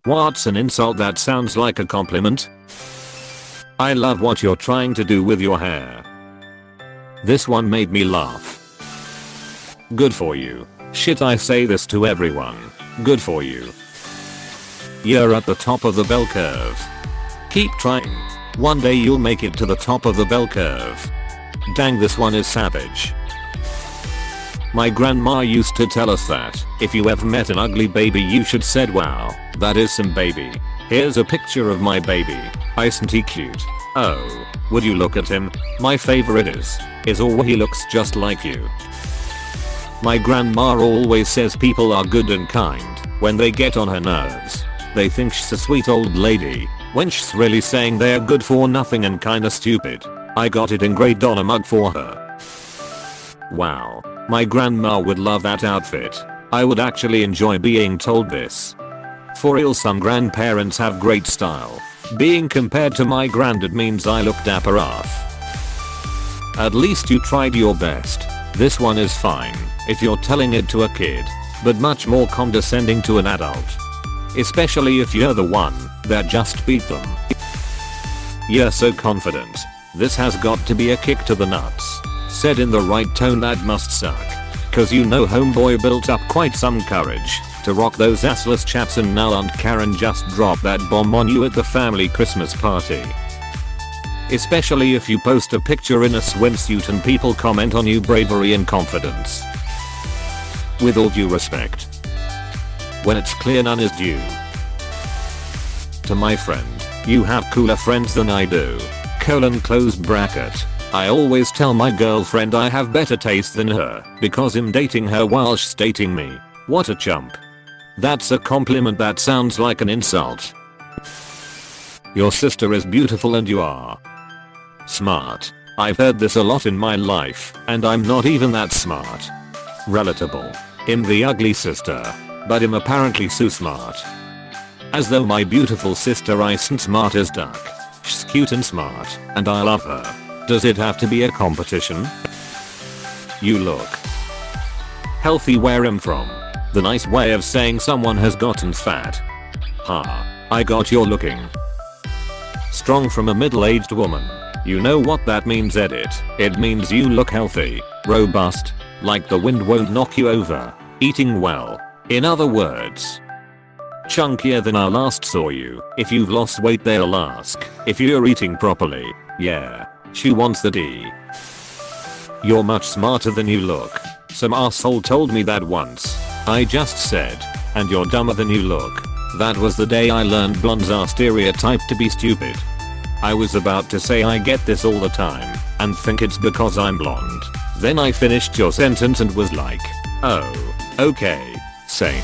What's an insult that sounds like a compliment? I love what you're trying to do with your hair. This one made me laugh. Good for you. Shit, I say this to everyone. Good for you. You're at the top of the bell curve. Keep trying. One day you'll make it to the top of the bell curve. Dang, this one is savage. My grandma used to tell us that if you ever met an ugly baby you should said, wow, that is some baby. Here's a picture of my baby. Isn't he cute? Oh, would you look at him? My favorite is oh, he looks just like you. My grandma always says people are good and kind when they get on her nerves. They think she's a sweet old lady when she's really saying they're good for nothing and kinda stupid. I got it engraved on a mug for her. Wow, my grandma would love that outfit. I would actually enjoy being told this. For real, some grandparents have great style. Being compared to my granddad means I look dapper AF. At least you tried your best. This one is fine if you're telling it to a kid, but much more condescending to an adult. Especially if you're the one that just beat them. You're so confident. This has got to be a kick to the nuts. Said in the right tone, that must suck. Cause you know homeboy built up quite some courage to rock those assless chaps, and now Aunt Karen just dropped that bomb on you at the family Christmas party. Especially if you post a picture in a swimsuit and people comment on your bravery and confidence. With all due respect, when it's clear none is due. To my friend, you have cooler friends than I do. Close bracket. I always tell my girlfriend I have better taste than her because I'm dating her while she's dating me. What a chump. That's a compliment that sounds like an insult. Your sister is beautiful and you are smart. I've heard this a lot in my life and I'm not even that smart. Relatable. I'm the ugly sister, but I'm apparently so smart. As though my beautiful sister isn't smart as duck. She's cute and smart, and I love her. Does it have to be a competition? You look healthy where I'm from. The nice way of saying someone has gotten fat. Ha, I got you're looking strong from a middle-aged woman. You know what that means, edit. It means you look healthy, robust, like the wind won't knock you over, eating well. In other words, chunkier than I last saw you. If you've lost weight they'll ask if you're eating properly. Yeah, she wants the D. You're much smarter than you look. Some asshole told me that once. I just said, and you're dumber than you look. That was the day I learned blondes are stereotyped to be stupid. I was about to say I get this all the time and think it's because I'm blonde. Then I finished your sentence and was like, oh, okay, same.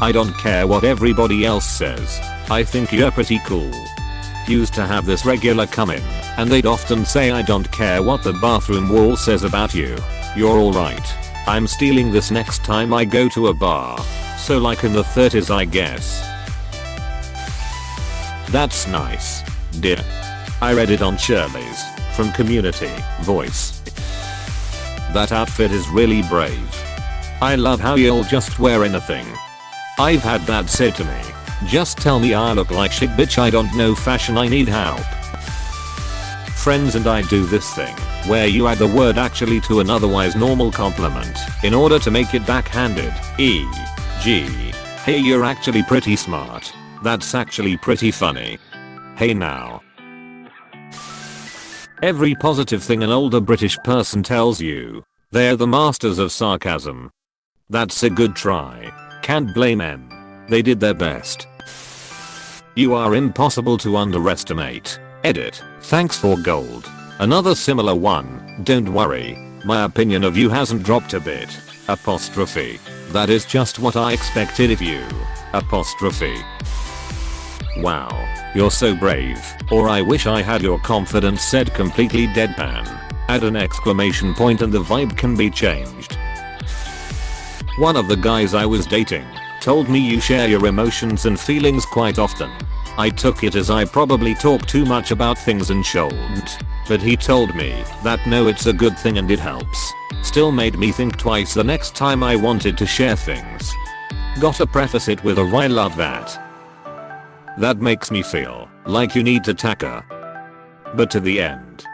I don't care what everybody else says. I think you're pretty cool. Used to have this regular come in, and they'd often say I don't care what the bathroom wall says about you. You're alright. I'm stealing this next time I go to a bar. So like in the 30s I guess. That's nice, dear. I read it on Shirley's, from Community Voice. That outfit is really brave. I love how you'll just wear anything. I've had that said to me. Just tell me I look like shit, bitch, I don't know fashion, I need help. Friends and I do this thing, where you add the word actually to an otherwise normal compliment, in order to make it backhanded, e.g. Hey, you're actually pretty smart. That's actually pretty funny. Hey now. Every positive thing an older British person tells you, they're the masters of sarcasm. That's a good try. Can't blame them. They did their best. You are impossible to underestimate. Edit. Thanks for gold. Another similar one. Don't worry. My opinion of you hasn't dropped a bit. Apostrophe. That is just what I expected of you. Apostrophe. Wow. You're so brave. Or I wish I had your confidence, said completely deadpan. Add an exclamation point and the vibe can be changed. One of the guys I was dating told me you share your emotions and feelings quite often. I took it as I probably talk too much about things and shouldn't, but he told me that no, it's a good thing and it helps. Still made me think twice the next time I wanted to share things. Gotta preface it with a I love that. That makes me feel like you need to tacker. But to the end.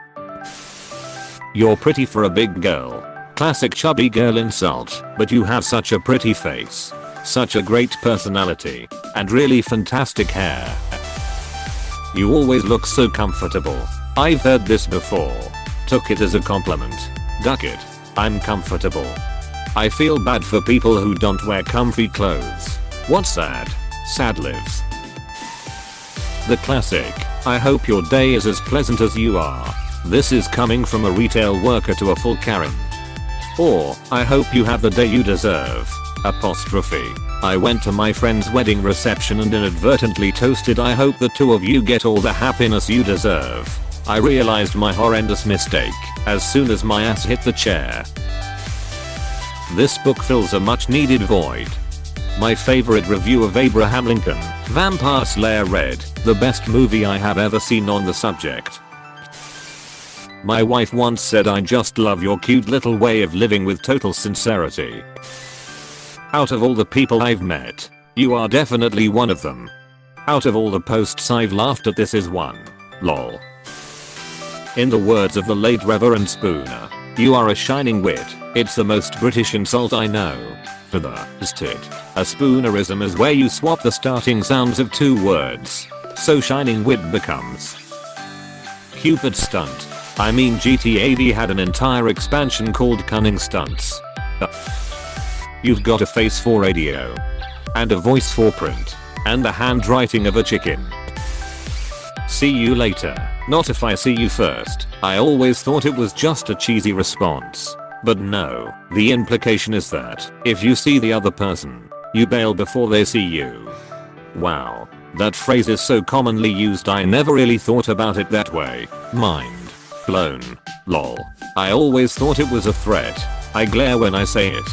You're pretty for a big girl. Classic chubby girl insult, but you have such a pretty face. Such a great personality. And really fantastic hair. You always look so comfortable. I've heard this before. Took it as a compliment. Duck it. I'm comfortable. I feel bad for people who don't wear comfy clothes. What's sad? Sad lives. The classic. I hope your day is as pleasant as you are. This is coming from a retail worker to a full Karen. Or, I hope you have the day you deserve. Apostrophe. I went to my friend's wedding reception and inadvertently toasted I hope the two of you get all the happiness you deserve. I realized my horrendous mistake as soon as my ass hit the chair. This book fills a much needed void. My favorite review of Abraham Lincoln, Vampire Slayer read, the best movie I have ever seen on the subject. My wife once said I just love your cute little way of living with total sincerity. Out of all the people I've met, you are definitely one of them. Out of all the posts I've laughed at, this is one. Lol. In the words of the late Reverend Spooner, you are a shining wit. It's the most British insult I know. For the stit. A spoonerism is where you swap the starting sounds of two words. So shining wit becomes Cupid stunt. I mean GTA V had an entire expansion called Cunning Stunts. You've got a face for radio. And a voice for print. And the handwriting of a chicken. See you later. Not if I see you first. I always thought it was just a cheesy response. But no, the implication is that if you see the other person, you bail before they see you. Wow. That phrase is so commonly used I never really thought about it that way. Mind blown. Lol. I always thought it was a threat. I glare when I say it.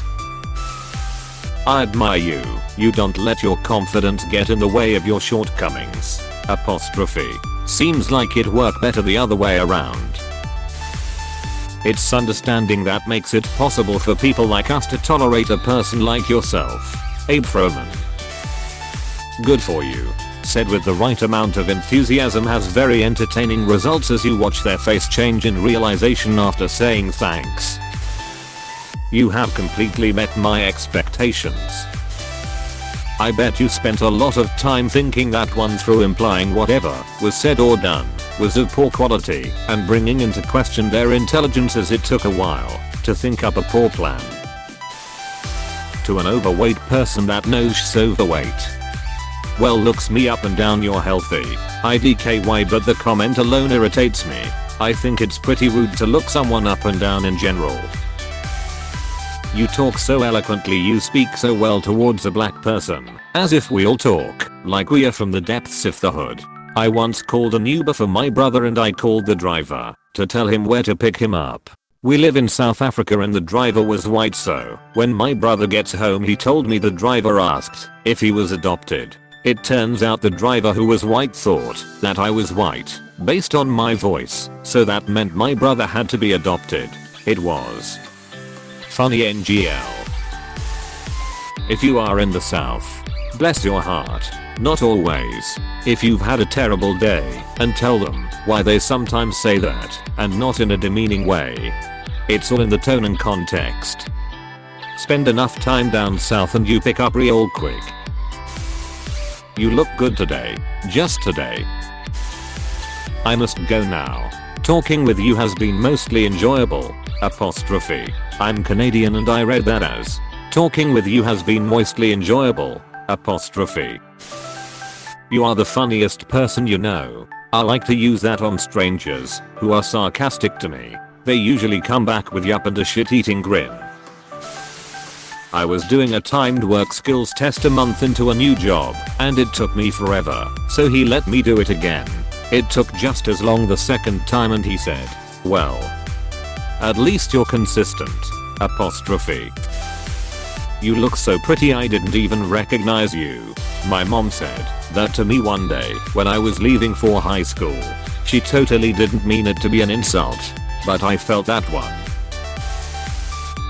I admire you. You don't let your confidence get in the way of your shortcomings. Apostrophe. Seems like it'd work better the other way around. It's understanding that makes it possible for people like us to tolerate a person like yourself. Abe Froman. Good for you. Said with the right amount of enthusiasm, has very entertaining results as you watch their face change in realization after saying thanks. You have completely met my expectations. I bet you spent a lot of time thinking that one through, implying whatever was said or done was of poor quality and bringing into question their intelligence as it took a while to think up a poor plan. To an overweight person that knows she's overweight. Well, looks me up and down, you're healthy. IDKY, but the comment alone irritates me. I think it's pretty rude to look someone up and down in general. You talk so eloquently, you speak so well towards a black person, as if we all talk like we are from the depths of the hood. I once called an Uber for my brother and I called the driver to tell him where to pick him up. We live in South Africa and the driver was white, so when my brother gets home he told me the driver asked if he was adopted. It turns out the driver who was white thought that I was white based on my voice, so that meant my brother had to be adopted. It was funny NGL. If you are in the South, bless your heart. Not always. If you've had a terrible day, and tell them why they sometimes say that, and not in a demeaning way. It's all in the tone and context. Spend enough time down south and you pick up real quick. You look good today. Just today. I must go now. Talking with you has been mostly enjoyable. Apostrophe. I'm Canadian and I read that as talking with you has been mostly enjoyable. Apostrophe. You are the funniest person you know. I like to use that on strangers who are sarcastic to me. They usually come back with yup and a shit-eating grin. I was doing a timed work skills test a month into a new job, and it took me forever, so he let me do it again. It took just as long the second time and he said, well, at least you're consistent. Apostrophe. You look so pretty I didn't even recognize you. My mom said that to me one day when I was leaving for high school. She totally didn't mean it to be an insult, but I felt that one.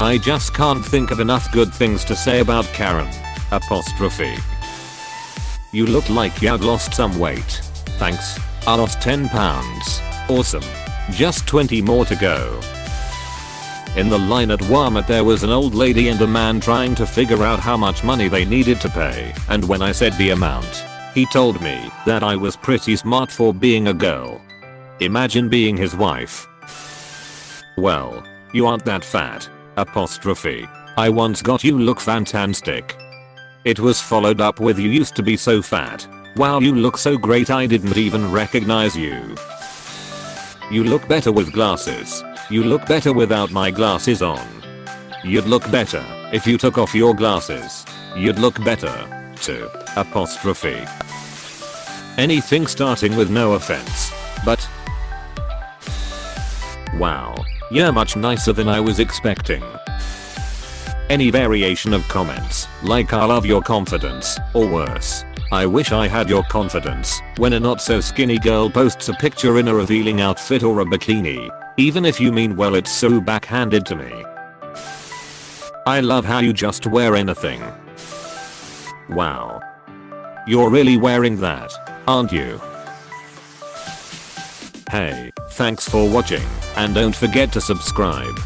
I just can't think of enough good things to say about Karen. Apostrophe. You look like you'd lost some weight. Thanks. I lost 10 pounds. Awesome. Just 20 more to go. In the line at Walmart there was an old lady and a man trying to figure out how much money they needed to pay, and when I said the amount, he told me that I was pretty smart for being a girl. Imagine being his wife. Well, you aren't that fat. Apostrophe. I once got you look fantastic. It was followed up with you used to be so fat. Wow, you look so great I didn't even recognize you. You look better with glasses. You look better without my glasses on. You'd look better if you took off your glasses. You'd look better too. Apostrophe. Anything starting with no offense, but wow, you're much nicer than I was expecting. Any variation of comments, like I love your confidence, or worse, I wish I had your confidence, when a not so skinny girl posts a picture in a revealing outfit or a bikini, even if you mean well it's so backhanded to me. I love how you just wear anything. Wow. You're really wearing that, aren't you? Hey, thanks for watching, and don't forget to subscribe.